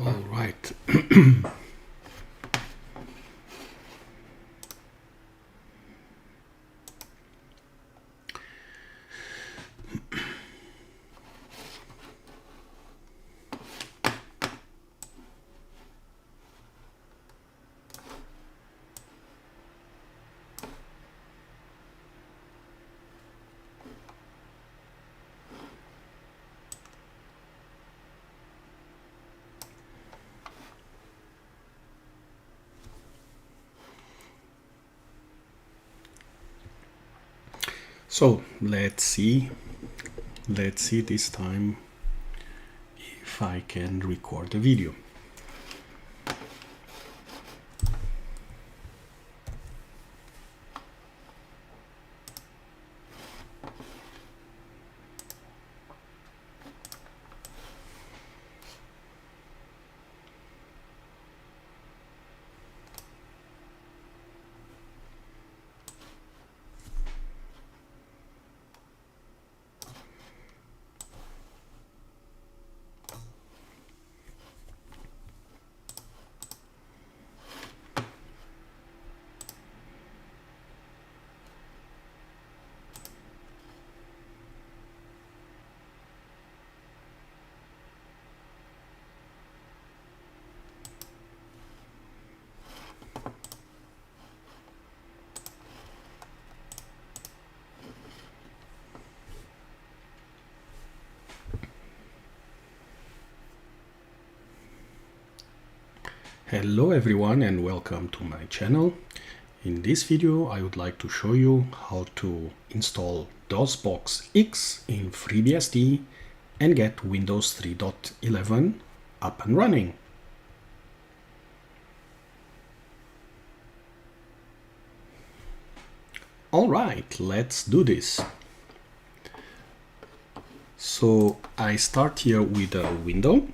All right. So let's see this time if I can record the video. Hello everyone and welcome to my channel. In this video I would like to show you how to install dosbox-x in FreeBSD and get Windows 3.11 up and running. Alright, let's do this. So I start here with a window.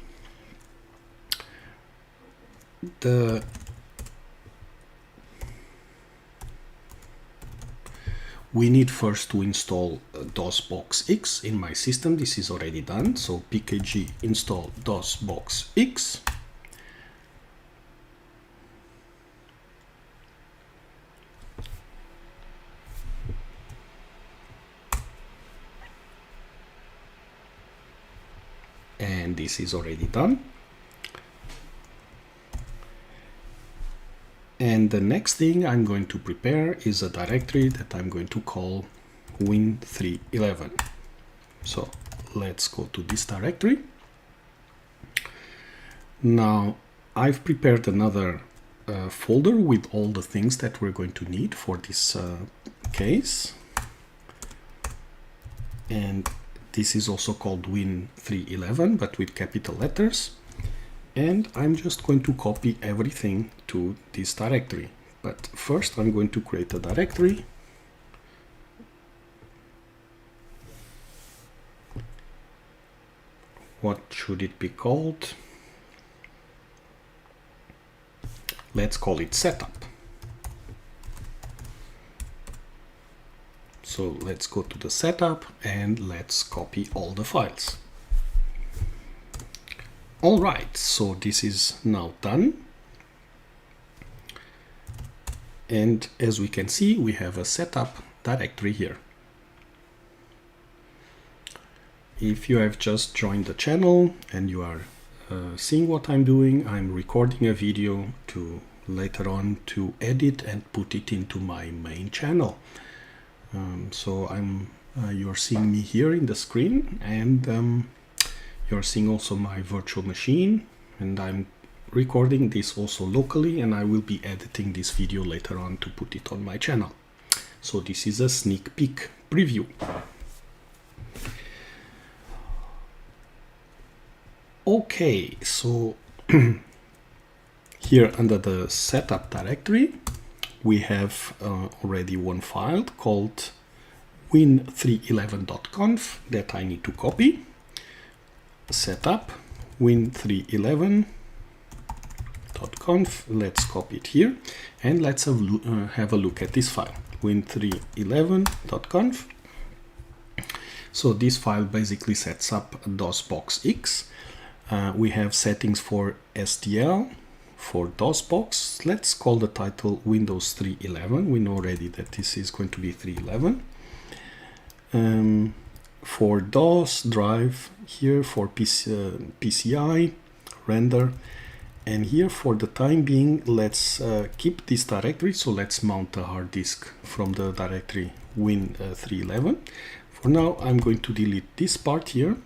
We need first to install dosbox-x in my system. This is already done. So pkg install dosbox-x. And this is already done. And the next thing I'm going to prepare is a directory that I'm going to call Win311. So let's go to this directory. Now I've prepared another folder with all the things that we're going to need for this case. And this is also called Win311, but with capital letters. And I'm just going to copy everything to this directory. But first I'm going to create a directory. What should it be called? Let's call it setup. So let's go to the setup and let's copy all the files. All right, so this is now done. And as we can see, we have a setup directory here. If you have just joined the channel and you are seeing what I'm doing, I'm recording a video to later on to edit and put it into my main channel. So you're seeing me here in the screen, and you're seeing also my virtual machine, and I'm recording this also locally, and I will be editing this video later on to put it on my channel. So this is a sneak peek preview. Okay, so here under the setup directory, we have already one file called win311.conf that I need to copy. Setup win311.conf. Let's copy it here and let's have a look at this file, win311.conf. So this file basically sets up dosbox-x. We have settings for STL, for DOSBox. Let's call the title Windows 3.11. We know already that this is going to be 3.11. For DOS, drive, here for PCI, render, and here for the time being, let's keep this directory. So let's mount a hard disk from the directory Win 3.11. For now, I'm going to delete this part here,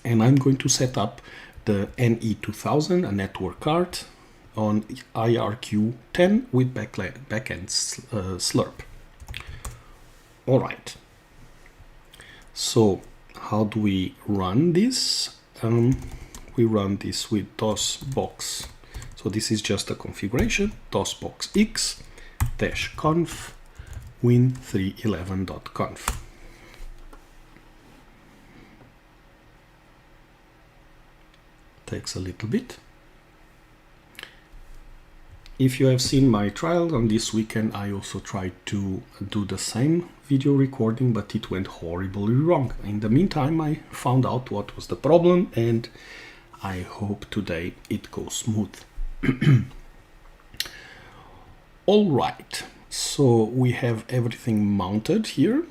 and I'm going to set up the NE2000, a network card, on IRQ10 with backend slurp. All right. So how do we run this? We run this with dosbox. So this is just a configuration, dosbox-x -conf win311.conf. Takes a little bit. If you have seen my trial on this weekend, I also tried to do the same video recording, but it went horribly wrong. In the meantime, I found out what was the problem, and I hope today it goes smooth. All right, so we have everything mounted here.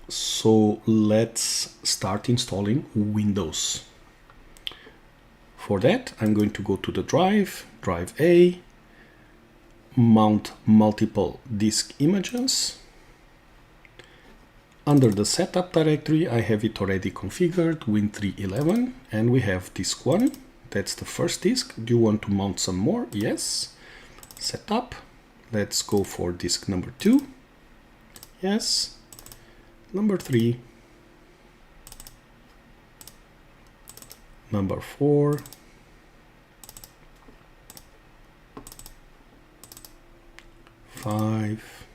So let's start installing Windows. For that, I'm going to go to the drive A, mount multiple disk images. Under the setup directory, I have it already configured, Win311, and we have disk 1. That's the first disk. Do you want to mount some more? Yes. Setup. Let's go for disk number 2. Yes. Number 3. Number 4. 5.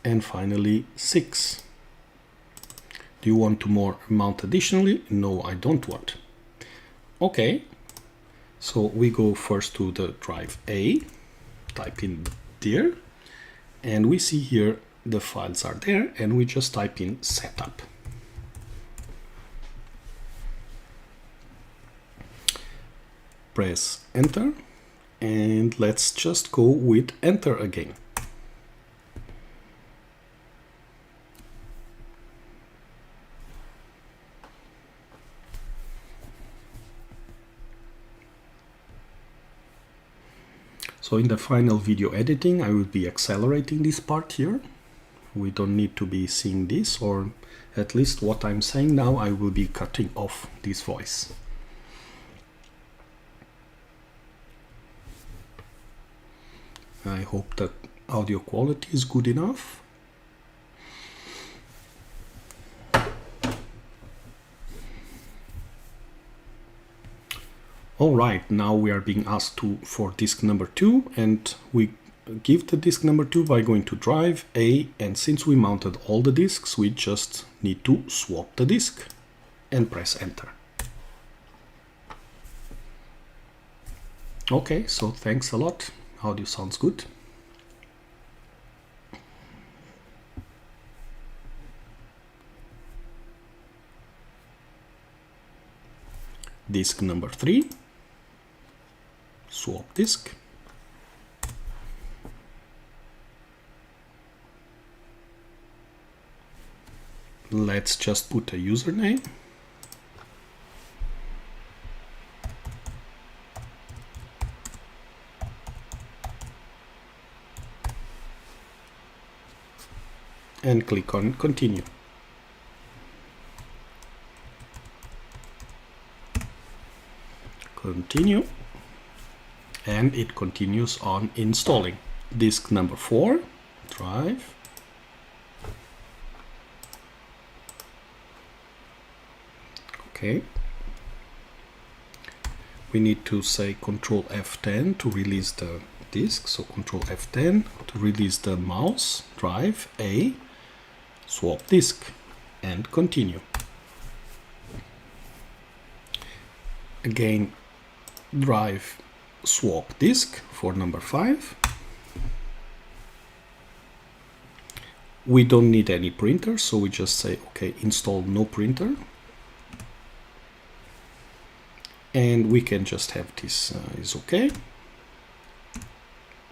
And finally 6. Do you want to mount additionally? No, I don't want. Okay, so we go first to the drive A, type in there, and we see here the files are there, and we just type in setup. Press enter, and let's just go with enter again. So in the final video editing, I will be accelerating this part here. We don't need to be seeing this, or at least what I'm saying now, I will be cutting off this voice. I hope that audio quality is good enough. All right, now we are being asked for disk number 2, and we give the disk number 2 by going to drive A, and since we mounted all the disks, we just need to swap the disk and press enter. Okay, so thanks a lot. Audio sounds good. Disk number 3. Swap disk. Let's just put a username. And click on continue. Continue. And it continues on installing. Disk number 4, drive. Okay. We need to say Control F10 to release the disk. So Control F10 to release the mouse, drive A, swap disk, and continue. Again, drive swap disk for number 5. We don't need any printer, so we just say okay, install no printer. and we can just have this is okay,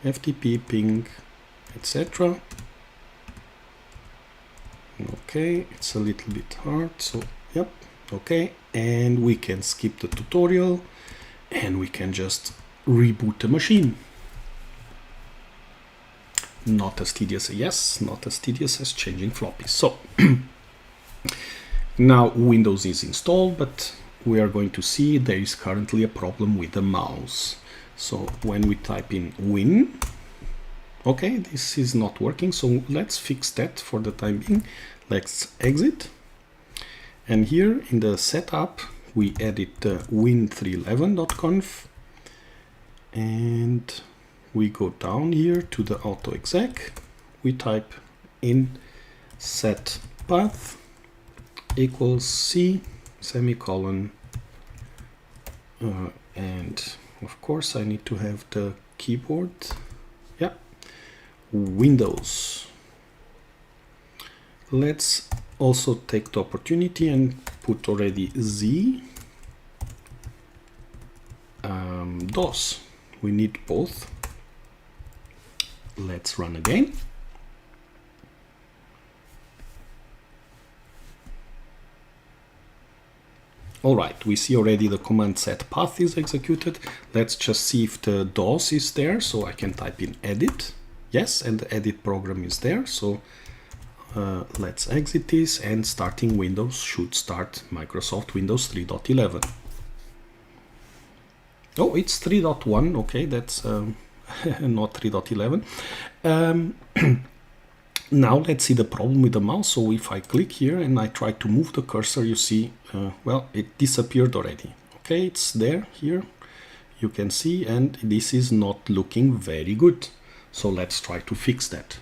FTP ping, etc. Okay, it's a little bit hard, so yep, okay, and we can skip the tutorial and we can just reboot the machine. Not as tedious, yes, not as tedious as changing floppies. So now Windows is installed, but we are going to see there is currently a problem with the mouse. So when we type in win, okay, this is not working, so let's fix that for the time being. Let's exit, and here in the setup we edit win311.conf, and we go down here to the auto exec, we type in set path equals C semicolon, and of course I need to have the keyboard, yeah, Windows. Let's also take the opportunity and put already Z DOS. We need both. Let's run again. All right, we see already the command set path is executed. Let's just see if the DOS is there, so I can type in edit. Yes, and the edit program is there, so let's exit this, and starting Windows should start Microsoft Windows 3.11. Oh, it's 3.1, okay, that's not 3.11. Now let's see the problem with the mouse. So if I click here and I try to move the cursor, you see, well, it disappeared already. Okay, it's there here, you can see, and this is not looking very good. So let's try to fix that.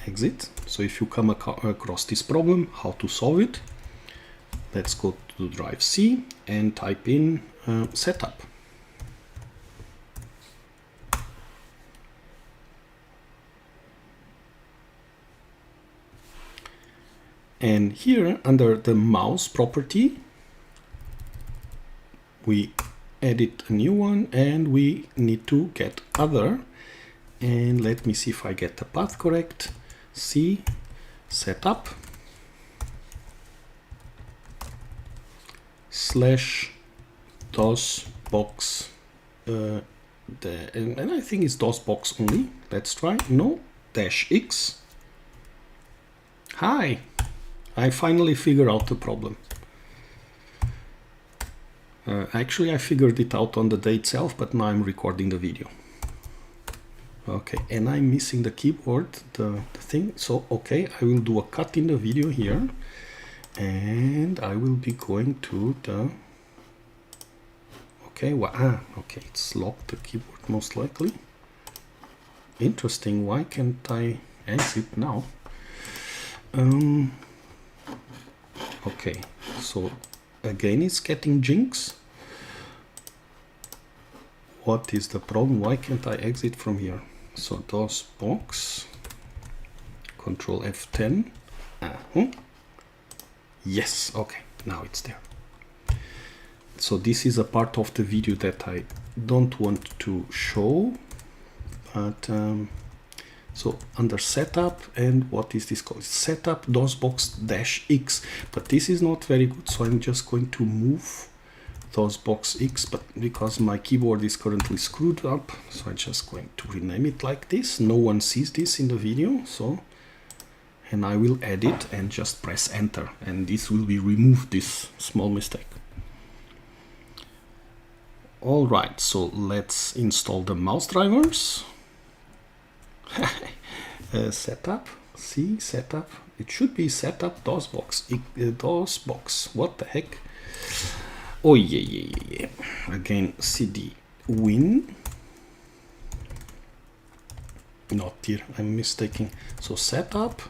Exit. So if you come across this problem, how to solve it, let's go to drive C and type in setup. And here under the mouse property, we edit a new one and we need to get other. And let me see if I get the path correct. C setup slash dosbox, and I think it's dosbox only. Let's try. No, -x. Hi, I finally figured out the problem. Actually, I figured it out on the day itself, but now I'm recording the video. Okay, and I'm missing the keyboard, the thing. So, okay, I will do a cut in the video here, and I will be going to the... Okay, well, okay, it's locked, the keyboard most likely. Interesting, why can't I exit now? Okay, so again it's getting jinx. What is the problem? Why can't I exit from here? So dosbox, Control F10. Yes, okay, now it's there. So this is a part of the video that I don't want to show, but so under setup, and what is this called? Setup dosbox-x, but this is not very good, so I'm just going to move dosbox-x, but because my keyboard is currently screwed up, so I'm just going to rename it like this. No one sees this in the video, so, and I will edit and just press enter, and this will be removed, this small mistake. All right, so let's install the mouse drivers. Setup, C setup, it should be setup DOSBox, what the heck? Oh yeah. Again, CD win, not here, I'm mistaken. So setup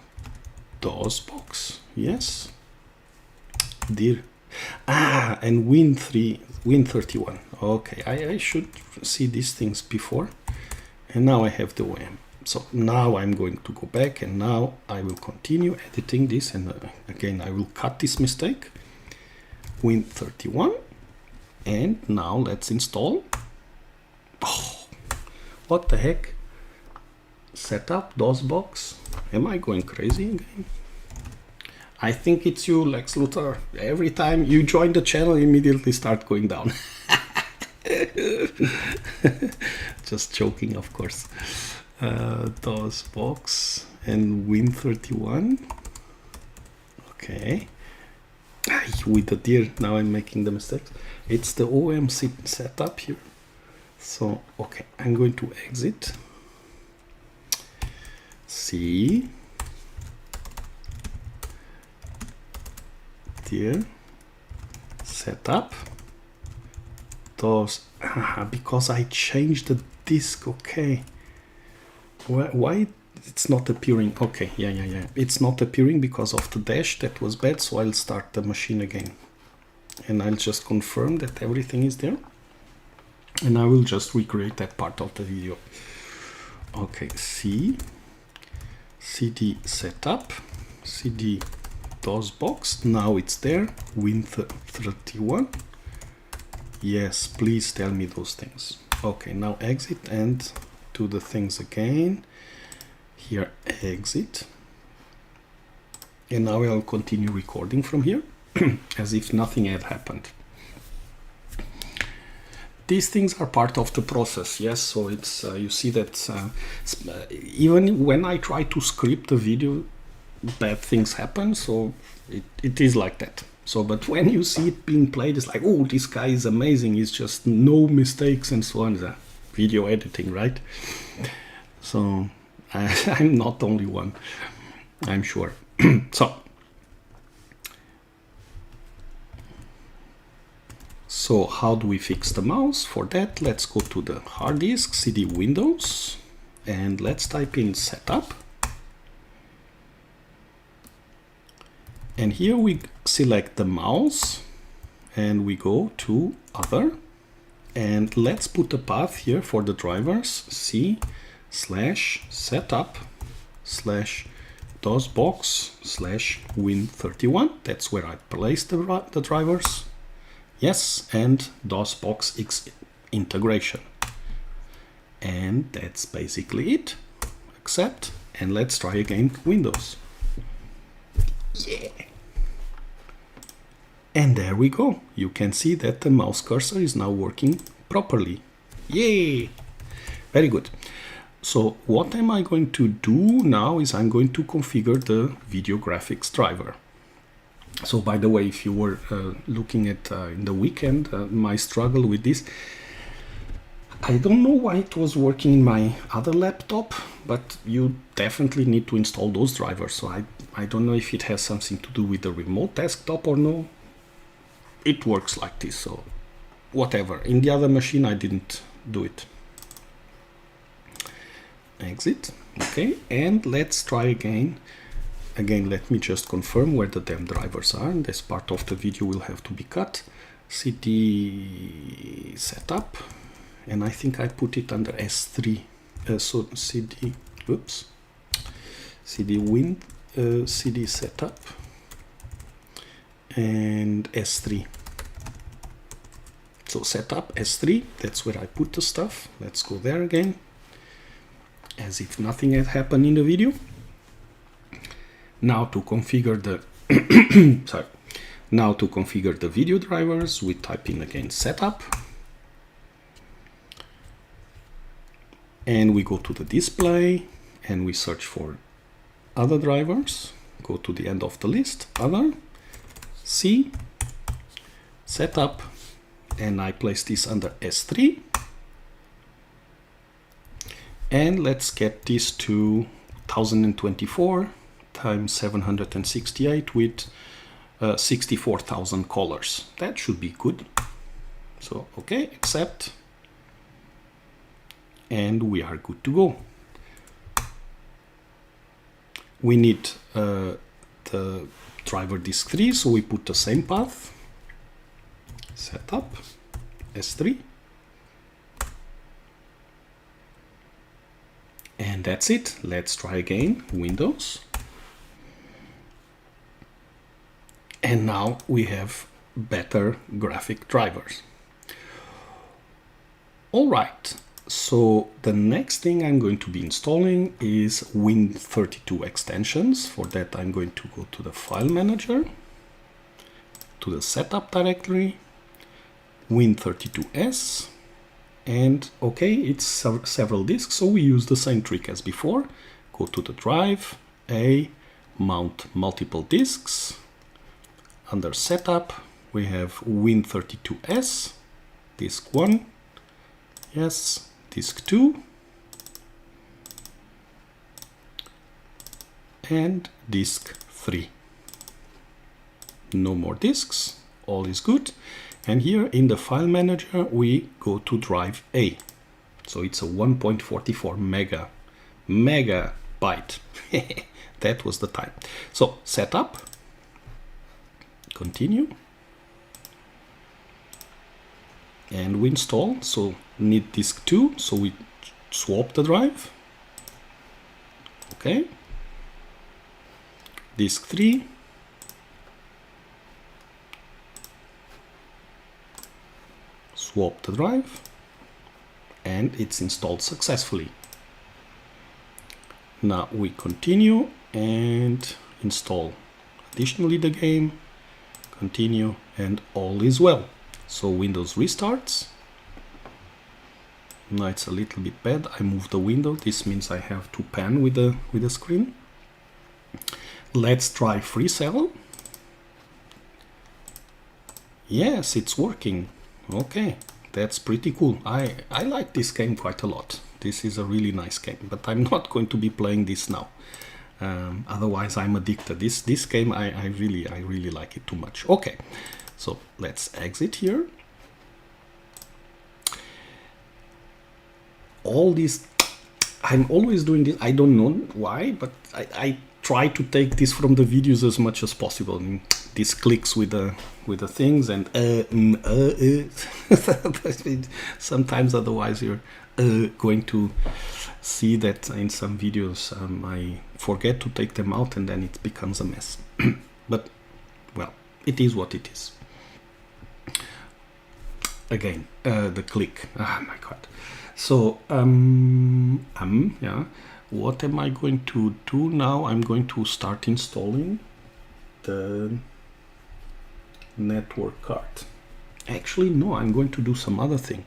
DOSBox, yes, dir, and win31. Okay, I should see these things before, and now I have the WAM. So now I'm going to go back, and now I will continue editing this, and again I will cut this mistake. Win31, And now let's install. Oh, what the heck? Setup DOSBox. Am I going crazy again? I think it's you, Lex Luthor. Every time you join the channel, immediately start going down. Just joking, of course. DOSBox and Win31. Okay. With the deer, now I'm making the mistakes. It's the OM setup here. So, okay, I'm going to exit. C. Deer. Setup. Those, because I changed the disk, okay. Why it's not appearing? Okay, yeah. It's not appearing because of the dash. That was bad, so I'll start the machine again. And I'll just confirm that everything is there. And I will just recreate that part of the video. Okay, C, CD setup, CD DOSBox. Now it's there, Win31. Yes, please tell me those things. Okay, now exit and do the things again. Here, exit. And now I'll continue recording from here as if nothing had happened. These things are part of the process, yes. So it's you see that even when I try to script the video, bad things happen. So it is like that. So, but when you see it being played, it's like, oh, this guy is amazing. It's just no mistakes and so on. The video editing, right? So I'm not the only one, I'm sure. So how do we fix the mouse? For that, let's go to the hard disk, CD Windows, and let's type in setup. And here we select the mouse and we go to other, and let's put a path here for the drivers, C/setup/DOSBox/Win31. That's where I place the drivers. Yes, and dosbox-x integration. And that's basically it. Accept, and let's try again Windows. Yeah. And there we go. You can see that the mouse cursor is now working properly. Yay! Very good. So what am I going to do now is I'm going to configure the video graphics driver. So by the way, if you were looking at in the weekend, my struggle with this, I don't know why it was working in my other laptop, but you definitely need to install those drivers. So I don't know if it has something to do with the remote desktop or no. It works like this, so whatever. In the other machine, I didn't do it. Exit. Okay, and let's try again. Again, let me just confirm where the damn drivers are. And this part of the video will have to be cut. CD setup, and I think I put it under S3. So CD, oops, CD Win, CD setup, and S3. So setup S3. That's where I put the stuff. Let's go there again, as if nothing had happened in the video. Now to configure the now to configure the video drivers, we type in again setup, and we go to the display and we search for other drivers. Go to the end of the list, other, C, setup, and I place this under S3. And let's get this to 1024 times 768 with 64,000 colors. That should be good. So, okay, accept. And we are good to go. We need the driver disk 3, so we put the same path. Setup, S3. And that's it. Let's try again, Windows. And now we have better graphic drivers. All right. So the next thing I'm going to be installing is Win32 extensions. For that, I'm going to go to the File Manager, to the Setup directory, Win32s, and okay, it's several disks, so we use the same trick as before. Go to the drive, mount multiple disks. Under Setup, we have Win32s, disk 1, yes, disk 2, and disk 3. No more disks, all is good. And here in the file manager, we go to drive A. So it's a 1.44 megabyte. That was the time. So setup, continue, and we install. So need disk 2, so we swap the drive. Okay. Disk 3. Swap the drive, and it's installed successfully. Now we continue and install additionally the game, continue, and all is well. So Windows restarts. Now it's a little bit bad. I moved the window. This means I have to pan with the screen. Let's try FreeCell. Yes, it's working. Okay, that's pretty cool. I like this game quite a lot. This is a really nice game, but I'm not going to be playing this now. Otherwise, I'm addicted. This game, I really like it too much. Okay, so let's exit here. All this, I'm always doing this. I don't know why, but I try to take this from the videos as much as possible. I mean, these clicks with the things and sometimes otherwise you're going to see that in some videos I forget to take them out and then it becomes a mess. But well, it is what it is. Again, the click. Oh my god. So yeah, what am I going to do now? I'm going to start installing the network card. Actually, no, I'm going to do some other thing.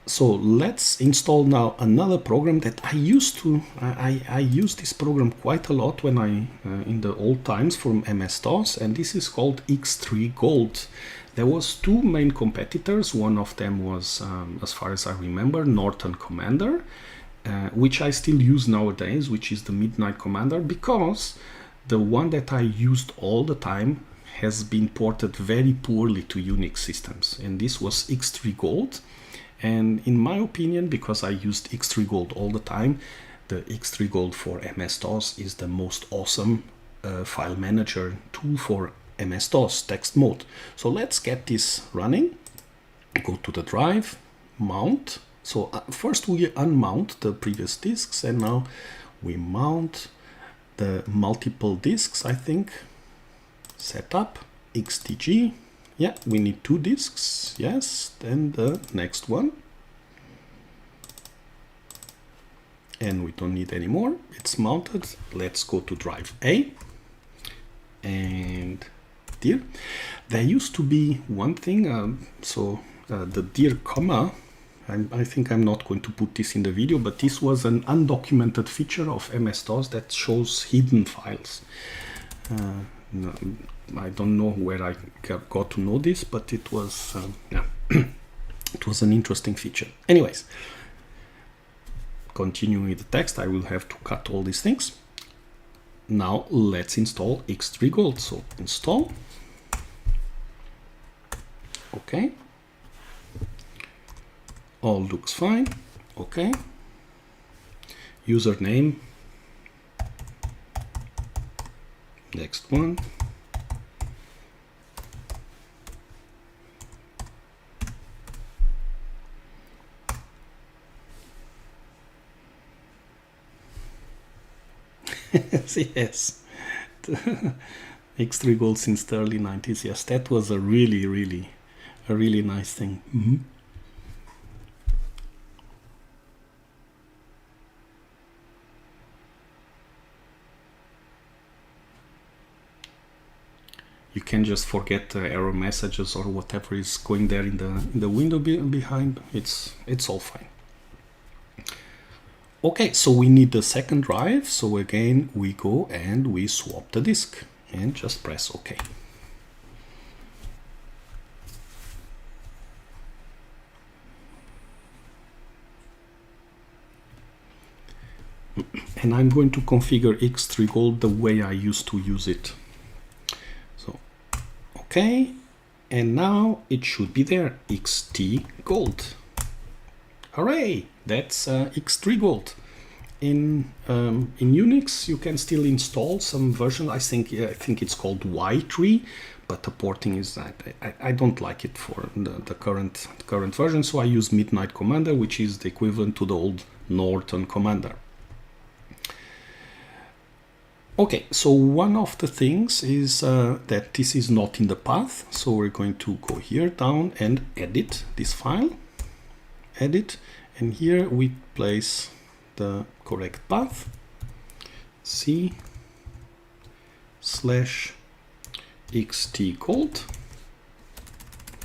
So let's install now another program that I used to. I used this program quite a lot when I in the old times from MS-DOS, and this is called X3 Gold. There was two main competitors. One of them was, as far as I remember, Norton Commander, which I still use nowadays, which is the Midnight Commander, because the one that I used all the time has been ported very poorly to Unix systems, and this was X3 Gold. And in my opinion, because I used X3 Gold all the time, the X3 Gold for MS-DOS is the most awesome file manager tool for MS-DOS text mode. So let's get this running. Go to the drive, mount. So first we unmount the previous disks, and now we mount the multiple disks, I think. Setup, XTG. Yeah, we need 2 disks. Yes, then the next one. And we don't need any more. It's mounted. Let's go to drive A. And dir. There used to be one thing, the dir comma, I think I'm not going to put this in the video, but this was an undocumented feature of MS-DOS that shows hidden files. No, I don't know where I got to know this, but it was yeah, it was an interesting feature. Anyways, continuing with the text, I will have to cut all these things. Now let's install X3 Gold. So install. Okay. All looks fine. Okay. Username. Next one. Yes. X3 Gold since the early 90s. Yes, that was a really nice thing. can just forget error messages or whatever is going there in the window behind. It's all fine. Okay, so we need the second drive. So again, we go and we swap the disk and just press OK. And I'm going to configure X3 Gold the way I used to use it. So, okay, and now it should be there, XT Gold. Hooray, that's X3 Gold. In Unix, you can still install some version. I think it's called Y3, but the porting is I don't like it for the current version. So I use Midnight Commander, which is the equivalent to the old Norton Commander. Okay, so one of the things is that this is not in the path. So we're going to go here down and edit this file. Edit, and here we place the correct path. C/XT Gold.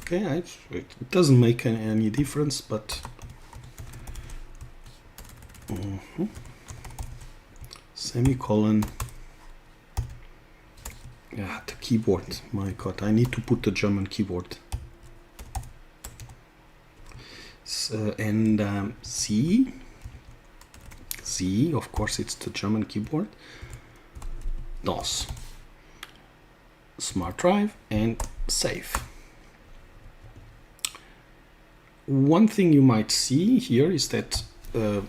Okay, it doesn't make any difference, but semicolon. Yeah, the keyboard. My God, I need to put the German keyboard. And Z, of course, it's the German keyboard. DOS. Smart drive and save. One thing you might see here is that the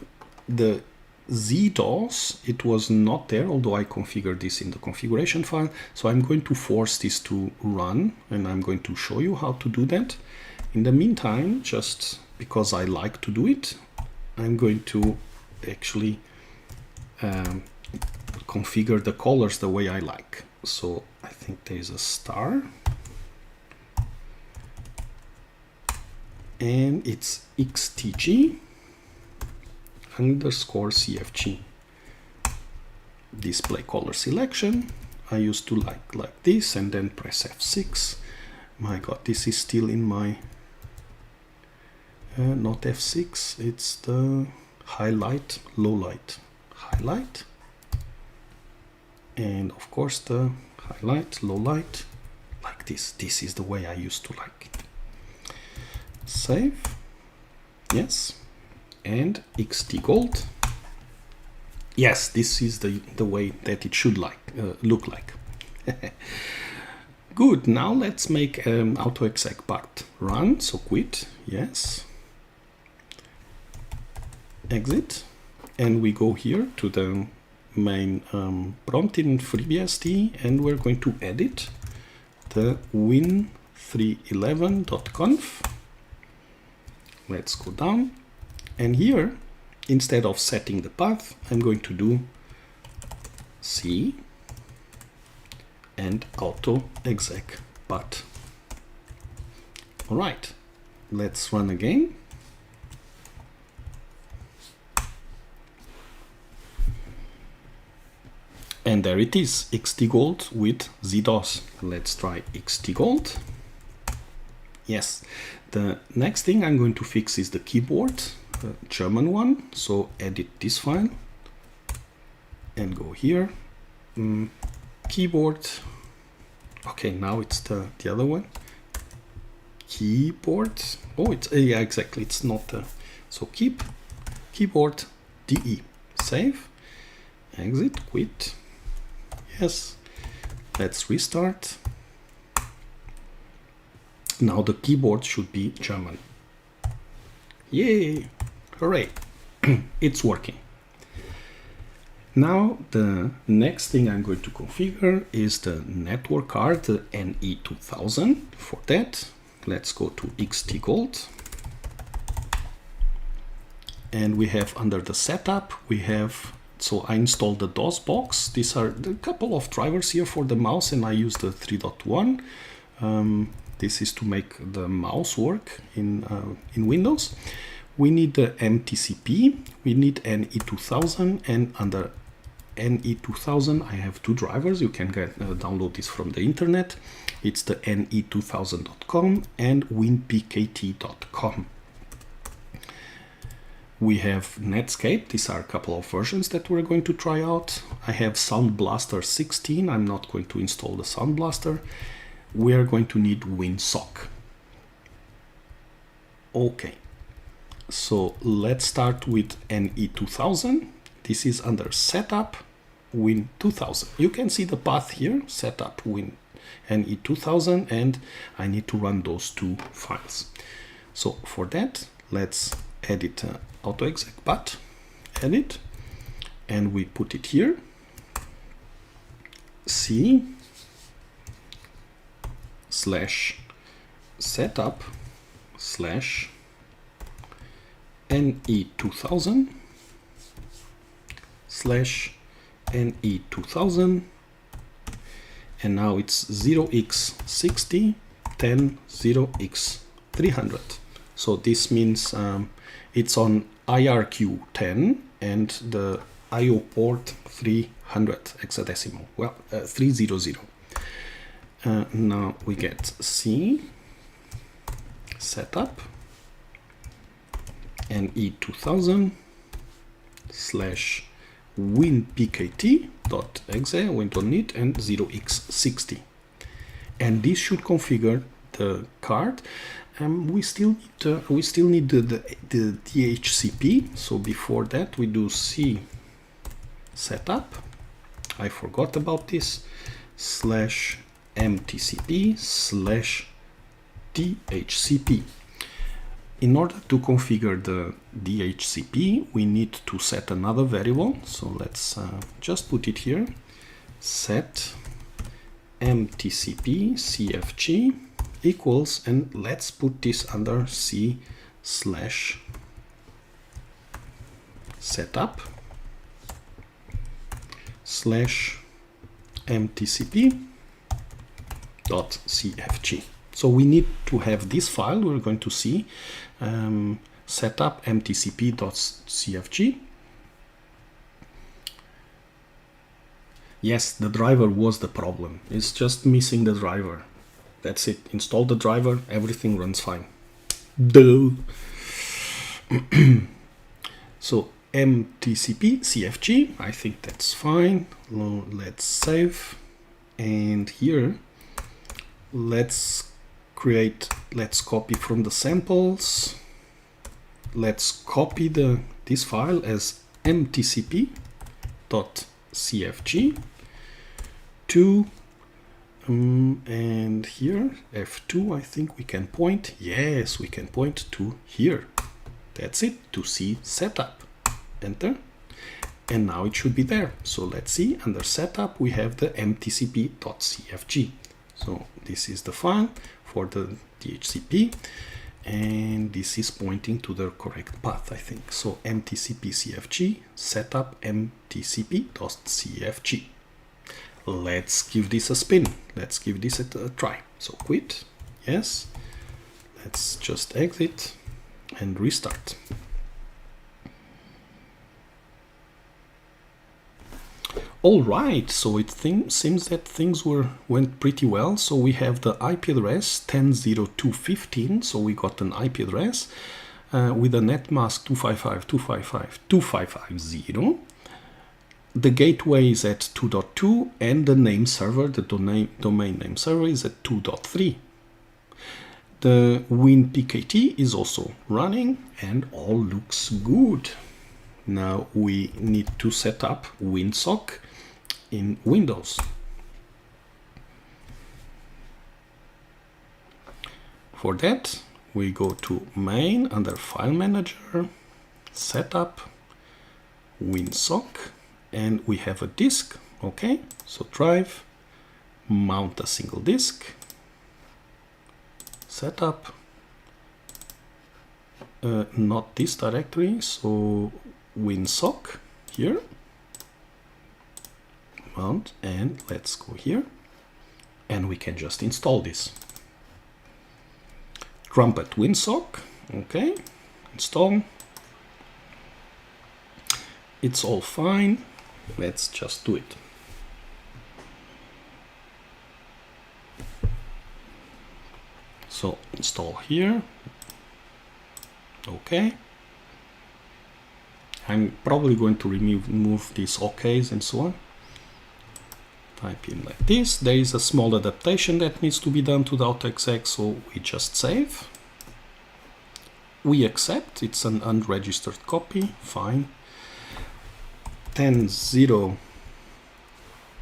ZDOS, it was not there, although I configured this in the configuration file. So I'm going to force this to run, and I'm going to show you how to do that. In the meantime, just because I like to do it, I'm going to actually configure the colors the way I like. So I think there is a star, and it's XTG _CFG. Display color selection. I used to like this, and then press F6. My God, this is still in my not F6, it's the highlight, low light, highlight, and of course the highlight, low light, like this. This is the way I used to like it. Save, yes, and XT Gold. Yes, this is the way that it should look like. Good, now let's make autoexec part run, so quit, yes. Exit, and we go here to the main prompt in FreeBSD, and we're going to edit the win311.conf. Let's go down, and here, instead of setting the path, I'm going to do C and autoexec part. All right, let's run again. And there it is, XT Gold with ZDOS. Let's try XT Gold. Yes, the next thing I'm going to fix is the keyboard, the German one. So edit this file and go here. Keyboard. Okay, now it's the other one. Keyboard. Oh, it's yeah, exactly. It's not so keep keyboard DE. Save. Exit. Quit. Yes, let's restart. Now the keyboard should be German. Yay, hooray, it's working. Now the next thing I'm going to configure is the network card, the NE2000. For that, let's go to XT Gold. And we have under the setup, we have, so I installed the DOSBox. These are a couple of drivers here for the mouse, and I use the 3.1. This is to make the mouse work in Windows. We need the MTCP, we need NE2000, and under NE2000 I have two drivers. You can download this from the internet. It's the ne2000.com and winpkt.com. We have Netscape. These are a couple of versions that we're going to try out. I have Sound Blaster 16. I'm not going to install the Sound Blaster. We are going to need WinSock. Okay, so let's start with NE2000. This is under Setup, Win2000. You can see the path here, Setup, Win NE2000, and I need to run those two files. So for that, let's edit AutoExec path, edit, and we put it here, C /setup /NE2000 /NE2000, and now it's 0x60 10 0x300. So this means it's on IRQ10 and the IO port 300 hexadecimal, well, 300. Now we get C setup NE2000 /winpkt.exe, win.init, and 0x60. And this should configure the card. We still need the DHCP. So before that, we do C setup. I forgot about this /mtcp/DHCP. In order to configure the DHCP, we need to set another variable. So let's just put it here. Set mtcp cfg equals, and let's put this under C /setup /mtcp.cfg. So we need to have this file. We're going to see setup mtcp.cfg. Yes, the driver was the problem. It's just missing the driver. That's it. Install the driver, everything runs fine. Duh. So mtcp cfg, I think that's fine. Let's save, and here let's copy from the samples. Let's copy this file as mtcp.cfg to and here F2, I think we can point. Yes, we can point to here. That's it, to see setup. Enter, and now it should be there. So let's see, under setup we have the mtcp.cfg. So this is the file for the DHCP, and this is pointing to the correct path, I think. So mtcp.cfg setup mtcp.cfg. Let's give this a spin. Let's give this a try. So quit, yes. Let's just exit and restart. All right, so it seems that things went pretty well. So we have the IP address 10.02.15. So we got an IP address with a net mask 255.255.255.0. The gateway is at 2.2, and the name server, the domain name server, is at 2.3. The WinPKT is also running, and all looks good. Now we need to set up WinSock in Windows. For that, we go to Main under File Manager, Setup, WinSock, and we have a disk. Okay, so drive, mount a single disk, setup, not this directory, so WinSock here, mount, and let's go here, and we can just install this. Trumpet WinSock, okay, install. It's all fine. Let's just do it. So install here. Okay. I'm probably going to remove these OKs and so on. Type in like this. There is a small adaptation that needs to be done to the AutoExec, so we just save. We accept. It's an unregistered copy. Fine. 10.0.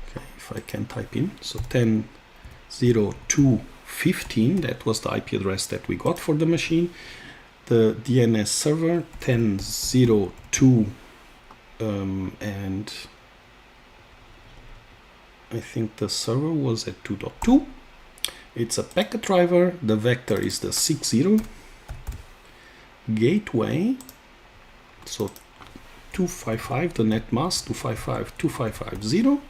Okay, if I can type in. So 10.0.2.15. That was the IP address that we got for the machine. The DNS server 10.0.2 and I think the server was at 2.2. It's a packet driver. The vector is the 60. Gateway, so 255, the net mask 255.255.0.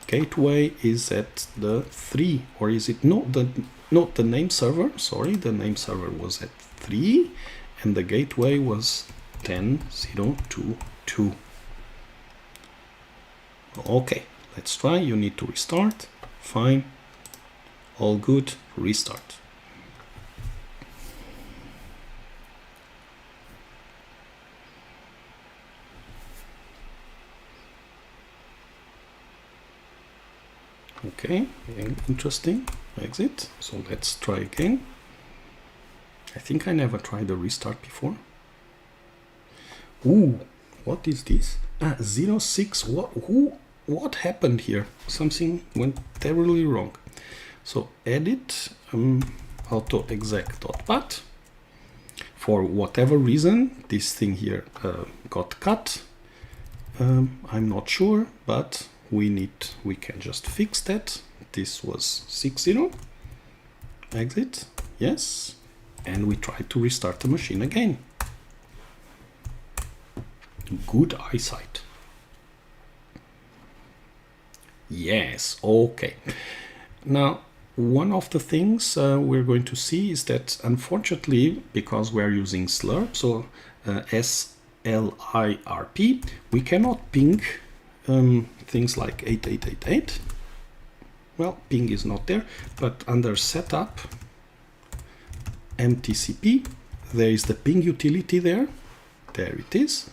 Gateway is at the 3, or is it not the name server? Sorry, the name server was at 3 and the gateway was 10.0.2.2. Okay, let's try. You need to restart. Fine, all good. Restart. Okay, interesting. Exit. So let's try again. I think I never tried the restart before. Ooh, what is this? 06. What happened here? Something went terribly wrong. So edit autoexec.bat. For whatever reason, this thing here got cut. I'm not sure, but we can just fix that. This was 60. Exit. Yes. And we try to restart the machine again. Good eyesight. Yes, okay. Now, one of the things we're going to see is that, unfortunately, because we're using Slurp, so SLIRP, we cannot ping things like 8888. Well, ping is not there, but under setup, MTCP, there is the ping utility there. There it is.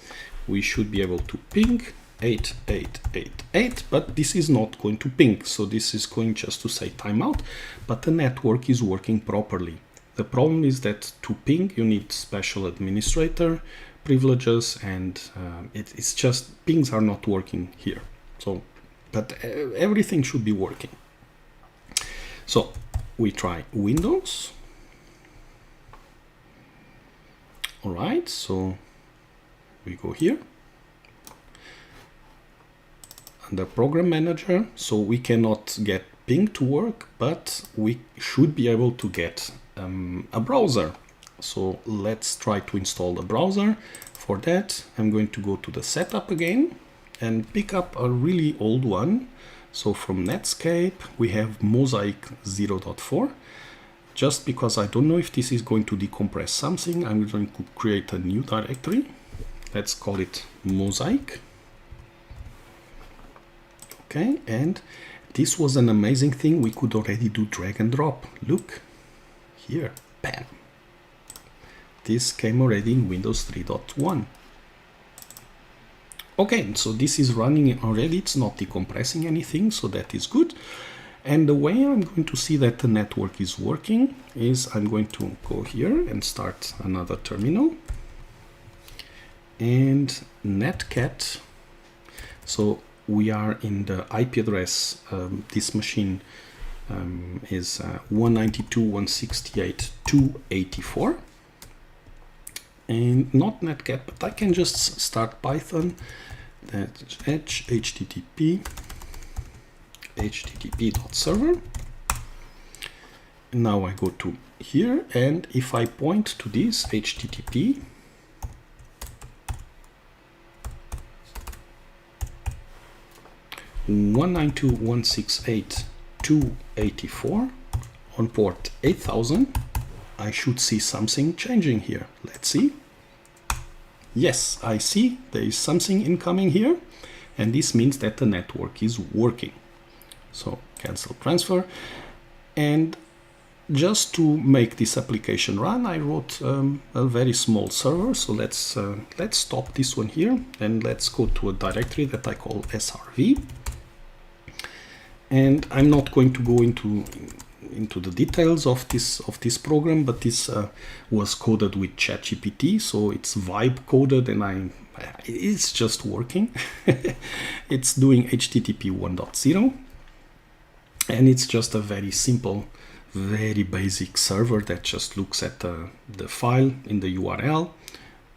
We should be able to ping 8888, but this is not going to ping. So this is going just to say timeout, but the network is working properly. The problem is that to ping, you need special administrator privileges, and it's just pings are not working here. So, but everything should be working. So we try Windows. All right, so we go here under Program Manager. So we cannot get ping to work, but we should be able to get a browser. So let's try to install the browser. For that, I'm going to go to the setup again and pick up a really old one. So from Netscape, we have Mosaic 0.4. Just because I don't know if this is going to decompress something, I'm going to create a new directory. Let's call it Mosaic. Okay, and this was an amazing thing. We could already do drag and drop. Look here, bam. This came already in Windows 3.1. Okay, so this is running already. It's not decompressing anything, so that is good. And the way I'm going to see that the network is working is I'm going to go here and start another terminal. And netcat. So we are in the IP address. This machine is 192.168.284. And not netcat, but I can just start Python. That's http.server. Now I go to here, and if I point to this http, (192.168.284) on port 8000, I should see something changing here. Let's see. Yes, I see there is something incoming here, and this means that the network is working. So cancel transfer, and just to make this application run, I wrote a very small server. So let's stop this one here and let's go to a directory that I call srv. And I'm not going to go into the details of this program, but this was coded with ChatGPT, so it's vibe coded, and it's just working. It's doing HTTP 1.0, and it's just a very simple, very basic server that just looks at the file in the URL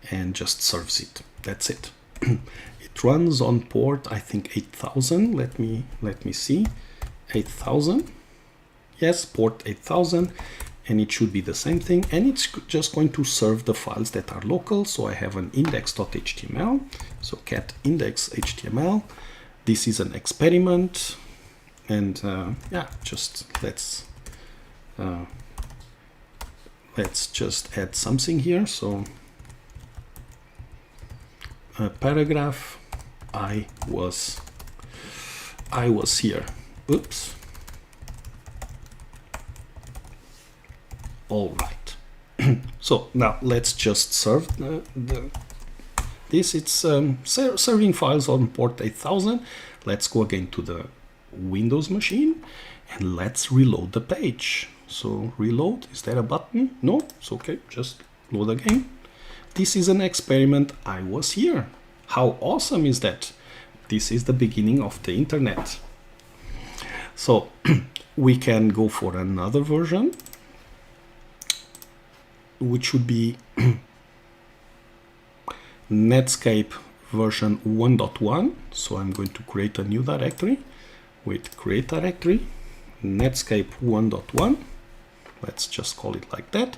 and just serves it. That's it. It runs on port, I think 8000. Let me see. 8000. Yes, port 8000, and it should be the same thing, and it's just going to serve the files that are local. So I have an index.html, so cat index.html. This is an experiment, and yeah, just let's just add something here. So a paragraph, I was here. Oops. All right. So now let's just serve this. It's serving files on port 8000. Let's go again to the Windows machine and let's reload the page. So reload, is there a button? No, it's okay, just load again. This is an experiment. I was here. How awesome is that? This is the beginning of the internet. So we can go for another version, which should be Netscape version 1.1. So I'm going to create a new directory with create directory, Netscape 1.1. Let's just call it like that.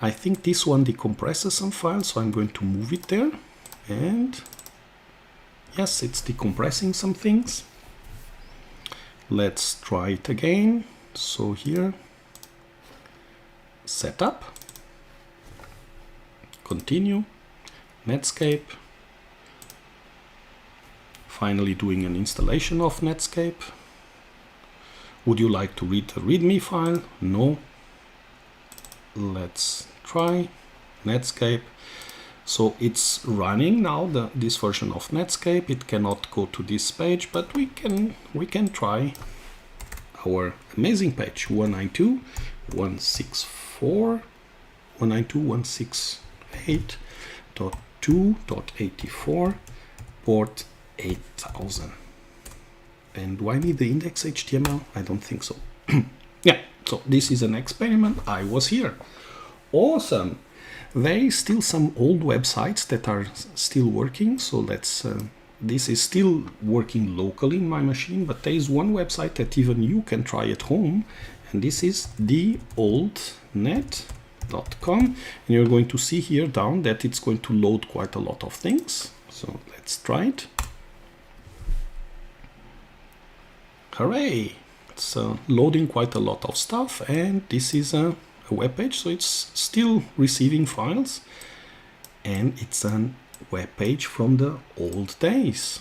I think this one decompresses some files, so I'm going to move it there. And yes, it's decompressing some things. Let's try it again. So here, setup, continue, Netscape, finally doing an installation of Netscape. Would you like to read the README file? No. Let's try Netscape. So it's running now, this version of Netscape. It cannot go to this page, but we can try our amazing page 192.168.2.84 port 8000. And do I need the index HTML? I don't think so. Yeah, so this is an experiment. I was here. Awesome. There is still some old websites that are still working. So let's, this is still working locally in my machine, but there is one website that even you can try at home. And this is theoldnet.com. And you're going to see here down that it's going to load quite a lot of things. So let's try it. Hooray! It's loading quite a lot of stuff, and this is a web page, so it's still receiving files, and it's a web page from the old days.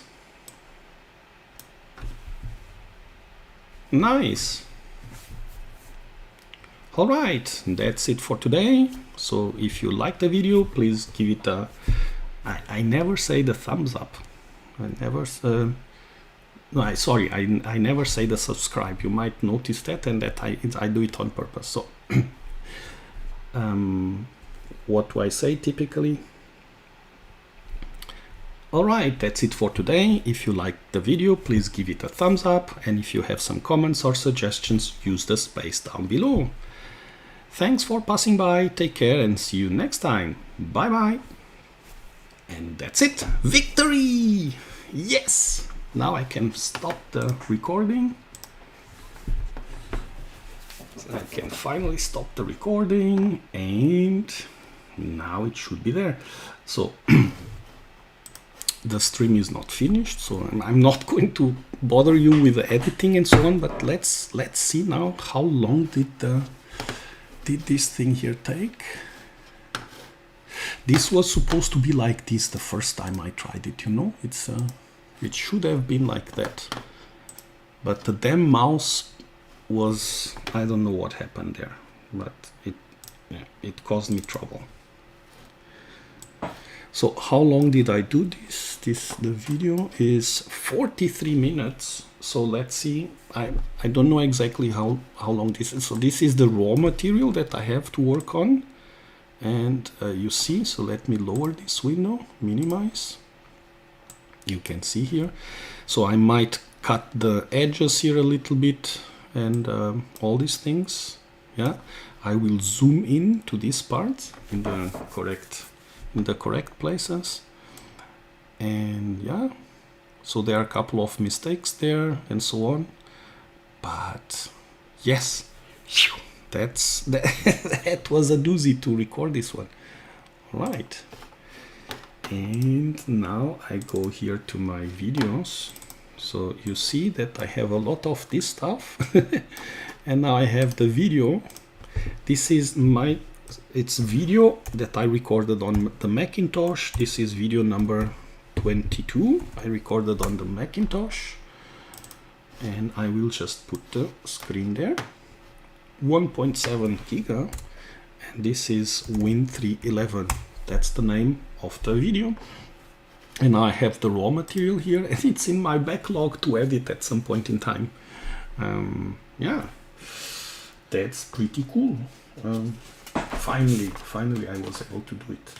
Nice. All right, that's it for today. So if you like the video, please give it a, I never say the thumbs up. I never no, sorry, I never say the subscribe. You might notice that, and that I do it on purpose. So what do I say typically? All right, that's it for today. If you liked the video, please give it a thumbs up. And if you have some comments or suggestions, use the space down below. Thanks for passing by. Take care and see you next time. Bye bye. And that's it. Victory! Yes! Now I can stop the recording. So I can finally stop the recording, and now it should be there. So the stream is not finished, so I'm not going to bother you with the editing and so on, but let's see now how long did this thing here take. This was supposed to be like this the first time I tried it, you know. It should have been like that, but the damn mouse was, I don't know what happened there. but it caused me trouble. So how long did I do this? The video is 43 minutes. So let's see. I don't know exactly how long this is. So this is the raw material that I have to work on. And you see, so let me lower this window, minimize. You can see here. So I might cut the edges here a little bit and all these things. Yeah, I will zoom in to this part in the correct places. And yeah, so there are a couple of mistakes there and so on. But yes, that was a doozy to record this one. Right. And now I go here to my videos. So you see that I have a lot of this stuff. And now I have the video. This is it's video that I recorded on the Macintosh. This is video number 22. I recorded on the Macintosh. And I will just put the screen there. 1.7 giga. And this is Win311. That's the name of the video. And I have the raw material here, and it's in my backlog to edit at some point in time. Yeah, that's pretty cool. Finally I was able to do it.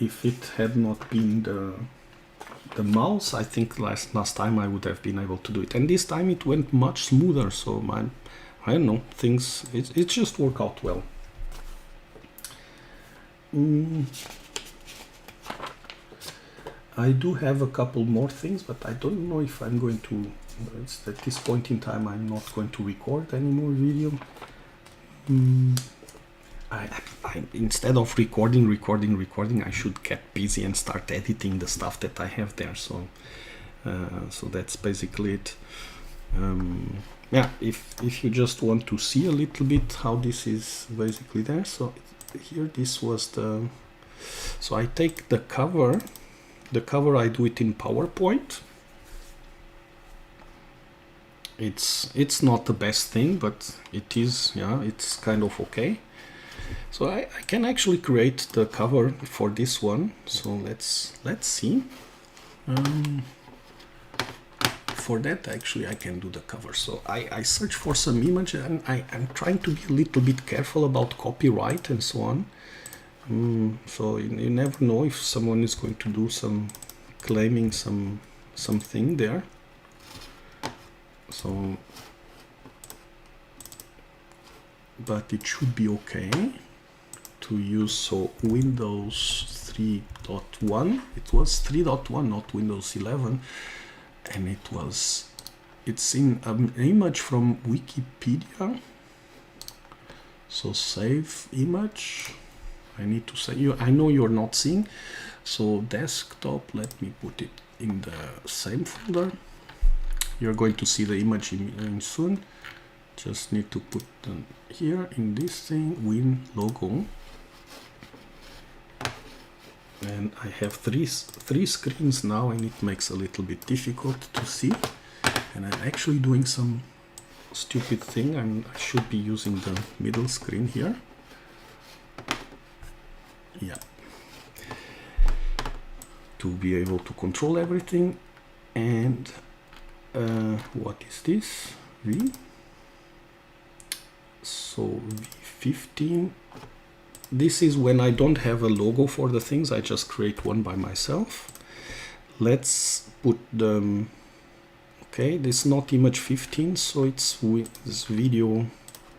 If it had not been the mouse, I think last time I would have been able to do it, and this time it went much smoother. So I don't know, things it just worked out well. I do have a couple more things, but I don't know if I'm going to. At this point in time, I'm not going to record any more video. I instead of recording, I should get busy and start editing the stuff that I have there. So that's basically it. Yeah, if you just want to see a little bit how this is basically there. So here, this was the. So I take the cover. The cover, I do it in PowerPoint. It's not the best thing, but it is, yeah, it's kind of okay. So I can actually create the cover for this one. So let's see. For that, actually, I can do the cover. So I search for some image, and I'm trying to be a little bit careful about copyright and so on. So you never know if someone is going to do claiming something there. So, but it should be okay to use. So Windows 3.1, it was 3.1, not Windows 11, and it's in an image from Wikipedia. So save image. I need to say I know you're not seeing. So desktop, let me put it in the same folder. You're going to see the image in soon. Just need to put them here in this thing, Win logo. And I have three screens now, and it makes a little bit difficult to see. And I'm actually doing some stupid thing. I should be using the middle screen here. Yeah, to be able to control everything. And what is this? V. So V15. This is when I don't have a logo for the things. I just create one by myself. Let's put the. Okay, this is not image 15, so it's this video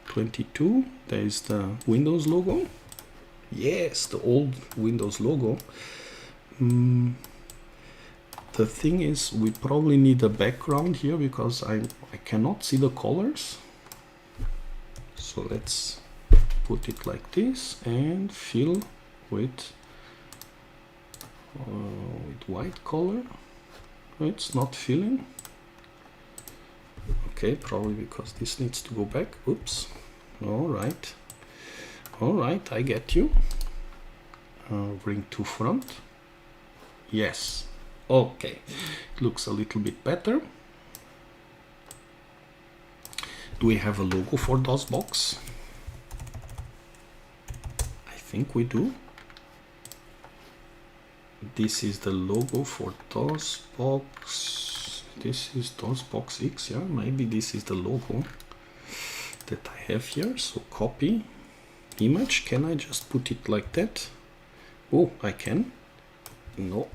22. There is the Windows logo. Yes, the old Windows logo. The thing is, we probably need a background here because I cannot see the colors. So let's put it like this and fill with white color. It's not filling. Okay, probably because this needs to go back. Oops. All right. All right, I get you. Bring to front. Yes. Okay. It looks a little bit better. Do we have a logo for DOSBox? I think we do. This is the logo for DOSBox. This is dosbox-x, yeah, maybe this is the logo that I have here. So copy image. Can I just put it like that? Oh, I can. No,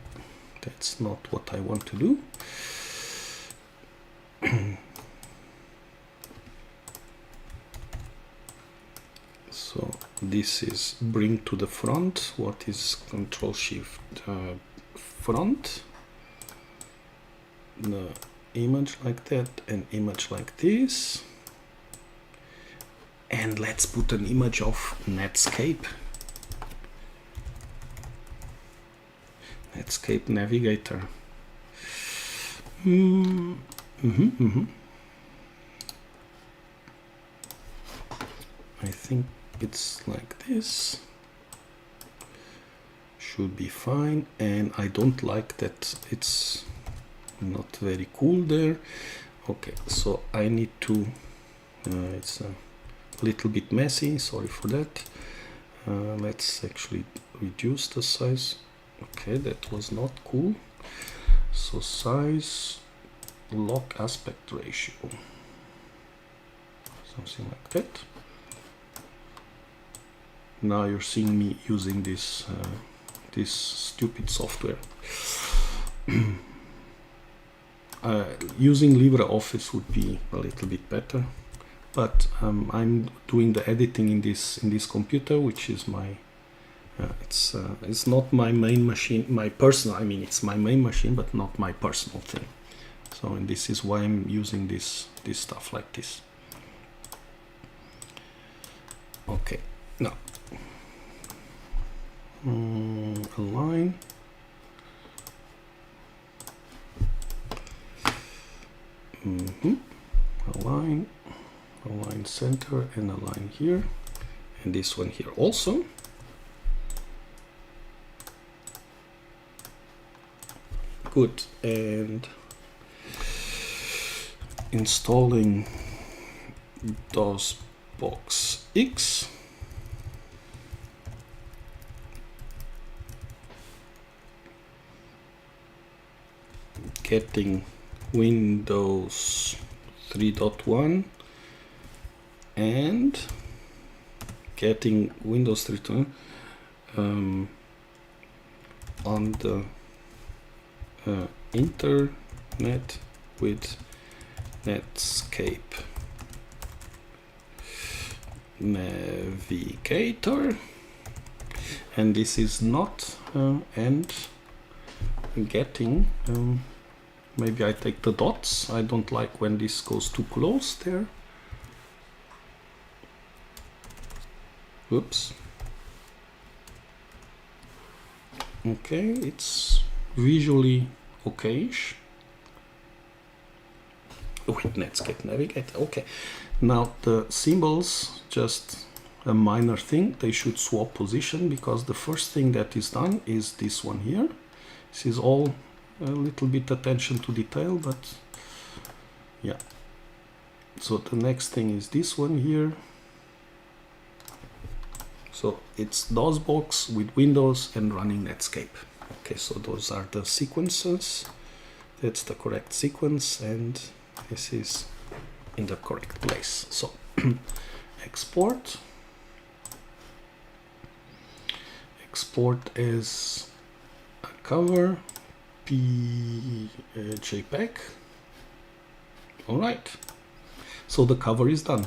that's not what I want to do. So this is bring to the front. What is Control Shift front? The image like that, and image like this. And let's put an image of Netscape. Netscape Navigator. I think it's like this. Should be fine. And I don't like that it's not very cool there. Okay, so I need to it's a little bit messy, sorry for that. Let's actually reduce the size. Okay, that was not cool. So size, lock aspect ratio, something like that. Now you're seeing me using this this stupid software. Using LibreOffice would be a little bit better, but I'm doing the editing in this computer, which is my it's not my main machine, my personal. I mean, it's my main machine, but not my personal thing. So, and this is why I'm using this stuff like this. Okay, now align. Align center and align here, and this one here also. Good. And installing dosbox-x. Getting Windows 3.1 and getting Windows 3.1 on the internet with Netscape Navigator, and this is not and getting maybe I take the dots. I don't like when this goes too close there. Oops. Okay, it's visually okay-ish. With Netscape Navigator. Okay, now the symbols, just a minor thing. They should swap position, because the first thing that is done is this one here. This is all a little bit attention to detail, but yeah. So the next thing is this one here. So it's DOSBox with Windows and running Netscape. Okay, so those are the sequences. That's the correct sequence, and this is in the correct place. So export as a cover JPEG. All right, so the cover is done.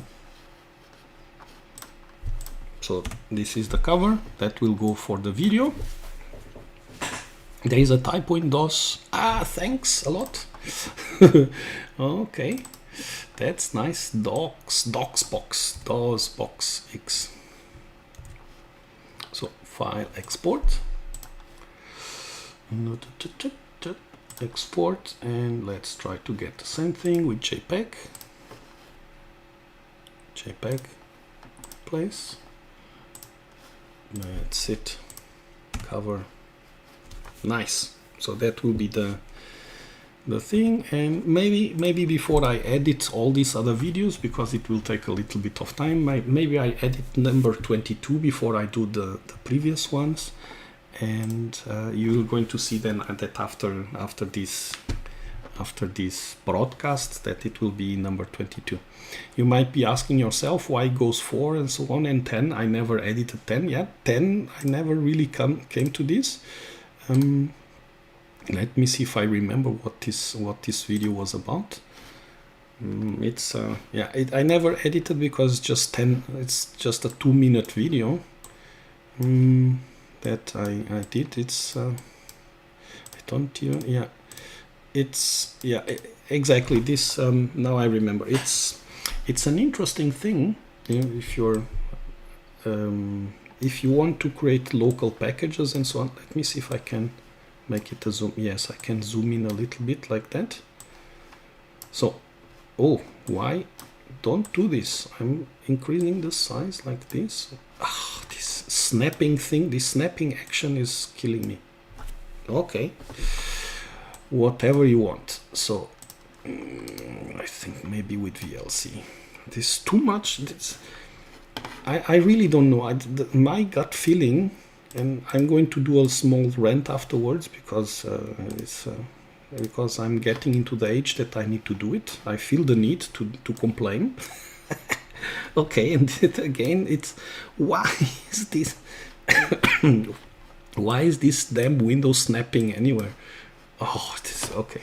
So this is the cover that will go for the video. There is a typo in DOS. Thanks a lot. Okay, that's nice. dosbox-x. So file export. Export, and let's try to get the same thing with JPEG. JPEG place. That's it. Cover. Nice. So that will be the the thing, and maybe before I edit all these other videos, because it will take a little bit of time, maybe I edit number 22 before I do the previous ones, and you're going to see then that after this broadcast that it will be number 22. You might be asking yourself why goes 4 and so on, and 10. I never edited 10 yet. 10 I never really came to this. Let me see if I remember what this video was about. It's I never edited because just 10. It's just a 2-minute video that I did. It's I don't even it's exactly this. Now I remember. It's an interesting thing. If you want to create local packages and so on. Let me see if I can make it a zoom. Yes, I can zoom in a little bit like that. So, why don't do this? I'm increasing the size like this. This snapping thing, this snapping action is killing me. Okay, whatever you want. So, I think maybe with VLC. This is too much. I really don't know. My gut feeling, and I'm going to do a small rant afterwards because because I'm getting into the age that I need to do it. I feel the need to complain. Okay, and again, it's why is this why is this damn window snapping anywhere? This okay.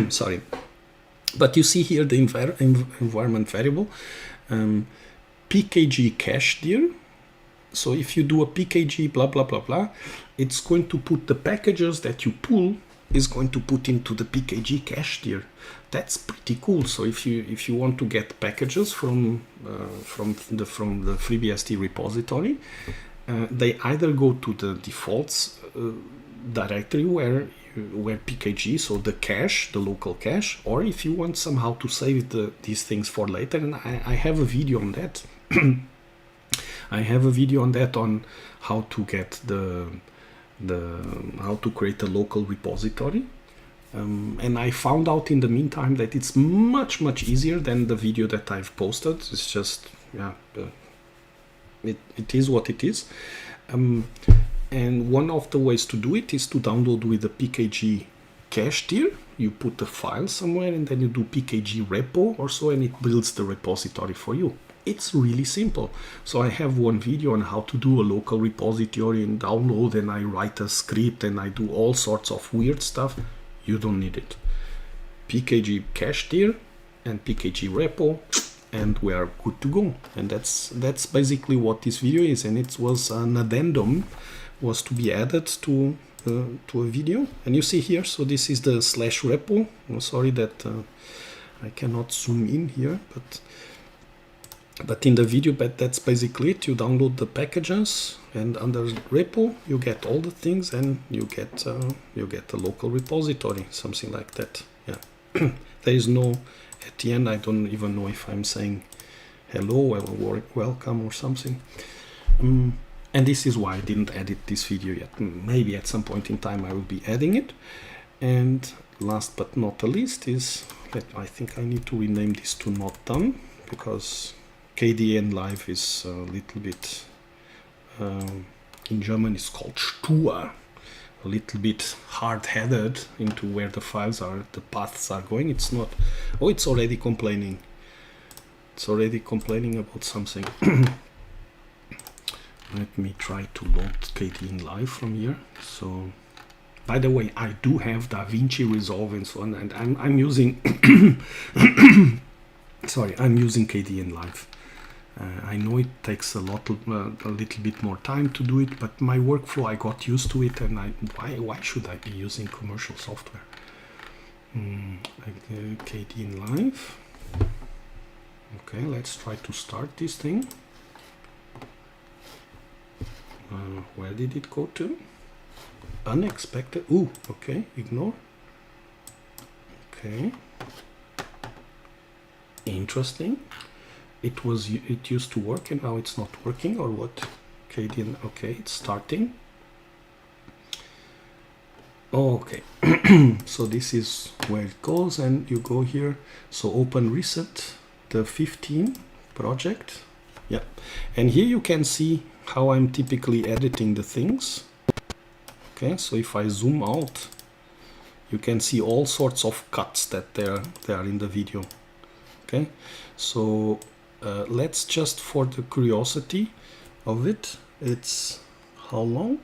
Sorry, but you see here the environment variable, pkg cache dir. So if you do a pkg blah blah blah blah, it's going to put the packages that you pull is going to put into the pkg cache dir. That's pretty cool. So if you want to get packages from the FreeBSD repository, they either go to the defaults directory where pkg, so the cache, the local cache, or if you want somehow to save these things for later, and I have a video on that. I have a video on that, on how to get how to create a local repository, and I found out in the meantime that it's much easier than the video that I've posted. It's just it is what it is. And one of the ways to do it is to download with the pkg cache dir. You put the file somewhere and then you do pkg repo or so, and it builds the repository for you. It's really simple. So I have one video on how to do a local repository and download, and I write a script and I do all sorts of weird stuff. You don't need it. pkg cache dir and pkg repo, and we are good to go. And that's basically what this video is. And it was an addendum, was to be added to a video. And you see here, so this is the /repo. I'm sorry that I cannot zoom in here, but in the video, that's basically it. You download the packages, and under repo you get all the things, and you get a local repository, something like that. Yeah. There is no, at the end I don't even know if I'm saying hello or welcome or something. And this is why I didn't edit this video yet. Maybe at some point in time I will be adding it. And last but not the least is that I think I need to rename this to not done, because KDN live is a little bit, in German it's called stur, a little bit hard-headed into where the files are, the paths are going. It's not, it's already complaining. It's already complaining about something. Let me try to load KDN live from here. So, by the way, I do have DaVinci Resolve and so on, and I'm using, sorry, I'm using KDN live. I know it takes a little bit more time to do it, but my workflow, I got used to it, and why should I be using commercial software? KDN live. Okay, let's try to start this thing. Where did it go to? Unexpected. Ooh, okay, ignore. Okay. Interesting. It used to work and now it's not working, or what? KDN, okay, it's starting. Okay, so this is where it goes, and you go here. So open recent, the 15 project. Yeah, and here you can see how I'm typically editing the things. Okay, so if I zoom out, you can see all sorts of cuts that they are in the video. Okay, so let's just, for the curiosity of it, it's how long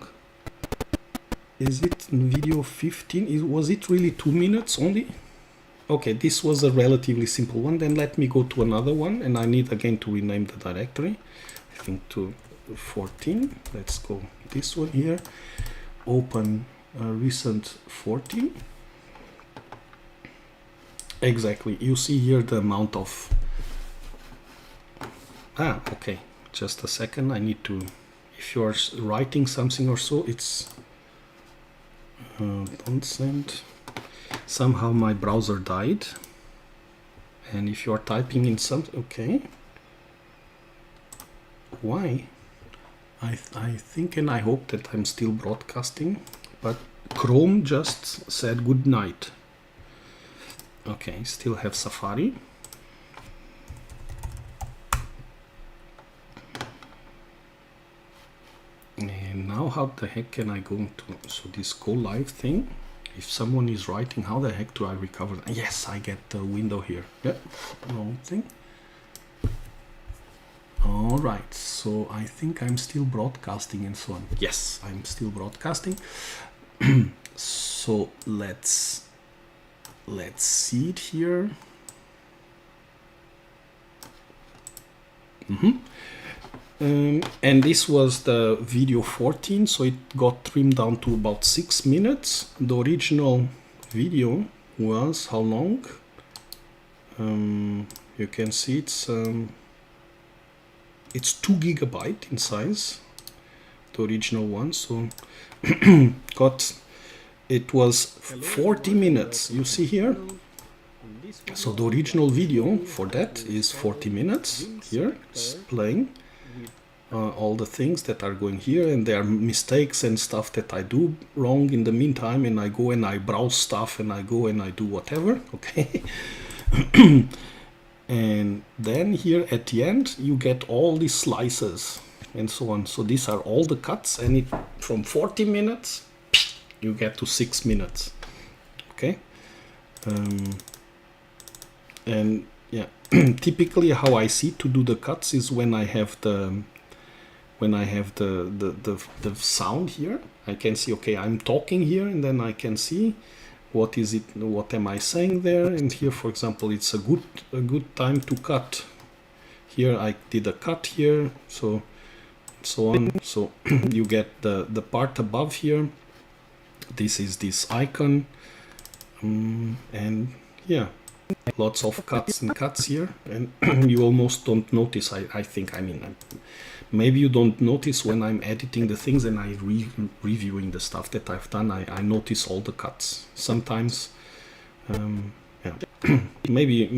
is it in video 15? Was it really 2 minutes only? Okay, this was a relatively simple one. Then let me go to another one, and I need again to rename the directory, I think to 14. Let's go this one here. Open recent 14. Exactly, you see here the amount of okay, just a second, I need to, if you're writing something or so, it's don't send. Somehow my browser died, and if you're typing in something, okay, why? I think and I hope that I'm still broadcasting, but Chrome just said good night. Okay, still have Safari. And now how the heck can I go into, so this go live thing, if someone is writing, how the heck do I recover? Yes, I get the window here. Yep, wrong thing. All right, so I think I'm still broadcasting and so on. Yes, I'm still broadcasting. So let's see it here. And this was the video 14, so it got trimmed down to about 6 minutes. The original video was how long? You can see it's 2 GB in size, the original one. So it was 40 minutes, you see here. So the original video for that is 40 minutes. Here it's playing all the things that are going here, and there are mistakes and stuff that I do wrong in the meantime, and I go and I browse stuff, and I go and I do whatever. Okay. And then here at the end you get all these slices and so on. So these are all the cuts, and from 40 minutes you get to 6 minutes. Okay. And yeah, typically how I see to do the cuts is when I have the sound here. I can see, okay, I'm talking here, and then I can see what am I saying there. And here, for example, it's a good time to cut. Here I did a cut here, so on. So you get the part above here. This is this icon, and yeah, lots of cuts and cuts here, and you almost don't notice. I think, I mean, maybe you don't notice when I'm editing the things and I reviewing the stuff that I've done. I notice all the cuts sometimes. Yeah, maybe you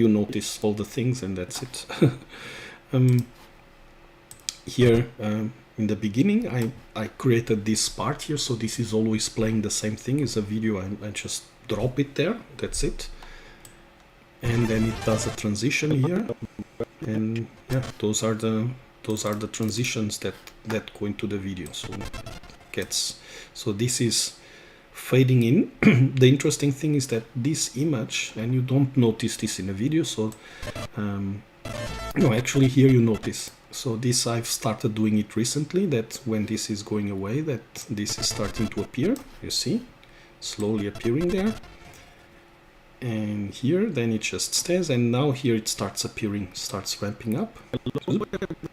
notice all the things, and that's it. Here in the beginning I created this part here, so this is always playing the same thing as a video. I just drop it there, that's it, and then it does a transition here, and yeah, those are the transitions that go into the video. So this is fading in. The interesting thing is that this image, and you don't notice this in a video, so no, actually here you notice. So this, I've started doing it recently, that when this is going away, that this is starting to appear, you see, slowly appearing there. And here then it just stays, and now here it starts appearing, starts ramping up.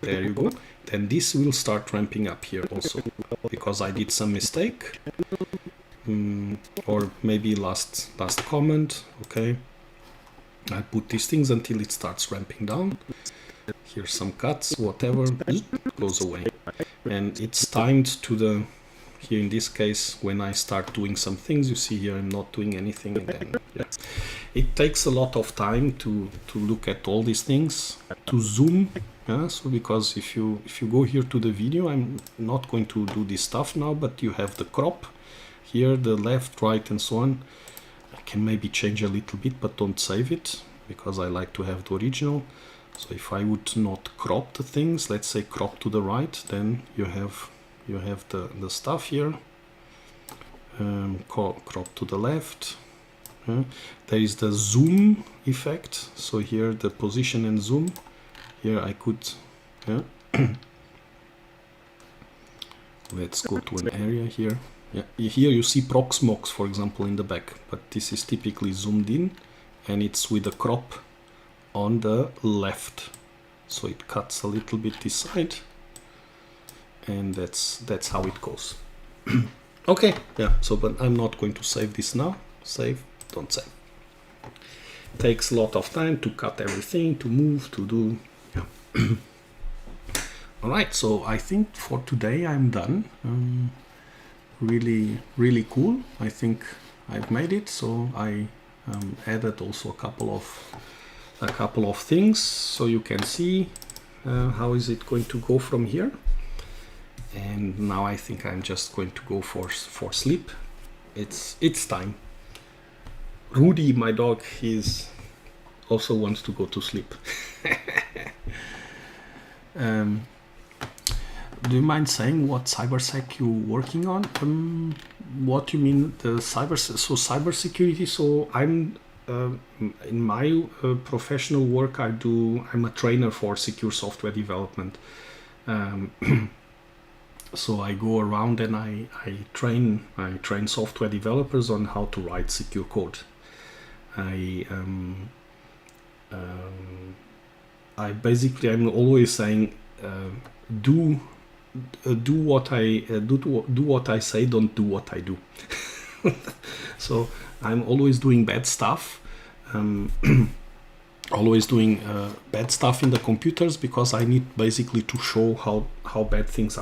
There you go. Then this will start ramping up here also, because I did some mistake, or maybe last comment. Okay, I put these things until it starts ramping down. Here's some cuts, whatever, goes away, and it's timed to the, here in this case, when I start doing some things, you see here I'm not doing anything, and then yeah. It takes a lot of time to look at all these things, to zoom So because if you go here to the video, I'm not going to do this stuff now, but you have the crop here, the left, right, and so on. I can maybe change a little bit, but don't save it because I like to have the original. So if I would not crop the things, let's say crop to the right, then you have the stuff here. Crop to the left. There is the zoom effect. So here the position and zoom. Here I could. Let's go to an area here. Here you see Proxmox, for example, in the back, but this is typically zoomed in, and it's with a crop on the left, so it cuts a little bit this side, and that's how it goes. Okay, so but I'm not going to save this now. Save, don't save. Takes a lot of time to cut everything, to move, to do. All right, so I think for today I'm done. Really cool. I think I've made it. So I added also a couple of things, so you can see how is it going to go from here. And now I think I'm just going to go for sleep. It's time. Rudy, my dog, he's also wants to go to sleep. Do you mind saying what cybersec you're working on? What you mean the cybersecurity? So I'm in my professional work, I'm a trainer for secure software development. So I go around and I train software developers on how to write secure code. I'm always saying do what I say, don't do what I do. So I'm always doing bad stuff, always doing bad stuff in the computers, because I need basically to show how bad things are.